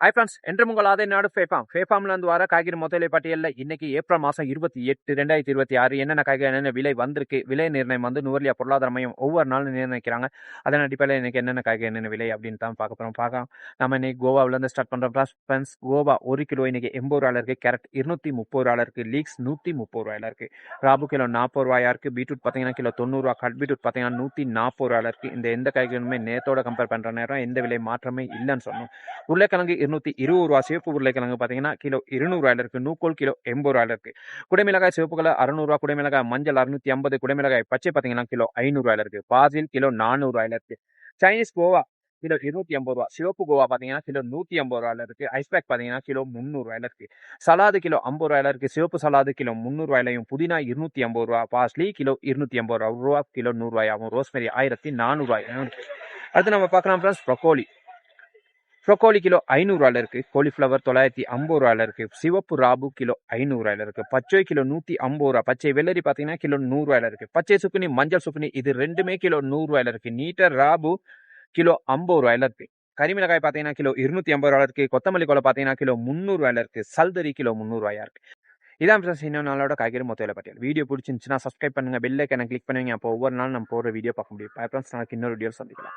Hi friends, என்று உங்கள் ஆதை நாடு ஃபேஃபாம்லேருந்து வர காய்கறி முதலை பட்டியலில் இன்னைக்கு ஏப்ரல் மாதம் 28, 2026 என்னென்ன காய்கறி என்னென்ன விலை வந்திருக்கு, விலை நிர்ணயம் வந்து நுவர்லியா பொருளாதார மையம் ஒவ்வொரு நாளும் நிர்ணயிக்கிறாங்க. அதன் அடிப்படையில் இன்னைக்கு என்னென்ன காய்கறி என்னென்ன விலை அப்படின்னு தான் பார்க்கலாம். நம்ம இன்னைக்கு கோவாவிலேருந்து ஸ்டார்ட் பண்ணுறோம். ஃப்ரெண்ட்ஸ், கோவா 1 கிலோ இன்னைக்கு 80 ரூபாயில இருக்குது. கேரட் 230 ரூபாயில இருக்குது. லீக்ஸ் 130 ரூபாயில இருக்குது. ராபு கிலோ 40 ரூபாயா இருக்குது. பீட்ரூட் பார்த்தீங்கன்னா கிலோ 90 ரூபா. கட் பீட்ரூட் பார்த்தீங்கன்னா 140 ரூபாயில இருக்குது. இந்த எந்த காய்கறியுமே நேத்தோட கம்பேர் பண்ணுற நேரம் எந்த விலை மாற்றமே இல்லைன்னு சொன்னோம். உருளைக்கிழங்கு 220 ரூபா. சிவப்பு உருளைக்கிழங்கு பார்த்தீங்கன்னா கிலோ 200 ரூபாயில இருக்கு. நூக்கோல் கிலோ 80 ரூபாயில இருக்கு. குடைமிளகாய் சிவப்பு கலர் 600 ரூபா. குடைமிளகாய் மஞ்சள் 650. குடைமிளகாய் பச்சை பார்த்தீங்கன்னா கிலோ 500 ரூபாயில இருக்கு. பாசில் கிலோ 400 ரூபாயில இருக்கு. சைனீஸ் கோவா கிலோ 250 ரூபா. சிவப்பு கோவா பார்த்தீங்கன்னா கிலோ 150 ரூபாயில இருக்கு. ஐஸ்பேக் பார்த்தீங்கன்னா கிலோ 300 ரூபாயில இருக்கு. சலாது கிலோ 50 ரூபாயில இருக்கு. சிவப்பு சலாது கிலோ 300 ரூபாயிலையும், புதினா 250 ரூபா. பாஸ்லி கிலோ 280 ரூபா. கிலோ 100 ரூபாயாகவும், ரோஸ்மெரி 1400 ரூபாயும். அடுத்து நம்ம பார்க்கலாம் ஃப்ரெண்ட்ஸ், ப்ரொக்கோலி கிலோ 500 ரூபாயில இருக்கு. காலிஃப்ளவர் 950 ரூபாயில இருக்கு. சிவப்பு ராபு கிலோ 500 ரூபாயில இருக்கு. பச்சை கிலோ 150 ரூபா. பச்சை வெள்ளரி பார்த்தீங்கன்னா கிலோ 100 ரூபாயில இருக்கு. பச்சை சுக்குனி, மஞ்சள் சுக்குனி இது ரெண்டுமே கிலோ 100 ரூபாயில இருக்கு. நீட்டர் ராபு கிலோ 50 ரூபாயில இருக்கு. கரிமிளகாய் பார்த்தீங்கன்னா கிலோ 250 ரூபாயில இருக்கு. கொத்தமல்லி கோலை பார்த்தீங்கன்னா கிலோ 300 ரூபாயில இருக்கு. சல்தரி கிலோ 300 ரூபாயா இருக்கு. இதான் ஃப்ரெண்ட்ஸ் இன்னும் நாளோட காய்கறி மொத்த விலை பட்டியல். வீடியோ பிடிச்சிருந்துச்சுன்னா சப்ஸ்கிரைப் பண்ணுங்க, பெல் ஐக்கனை கிளிக் பண்ணுவீங்க. அப்போ ஒவ்வொரு நாள் நம்ம போடுற வீடியோ பார்க்க முடியும். ஃப்ரெண்ட்ஸ், நாளைக்கு இன்னொரு வீடியோ சந்திக்கலாம்.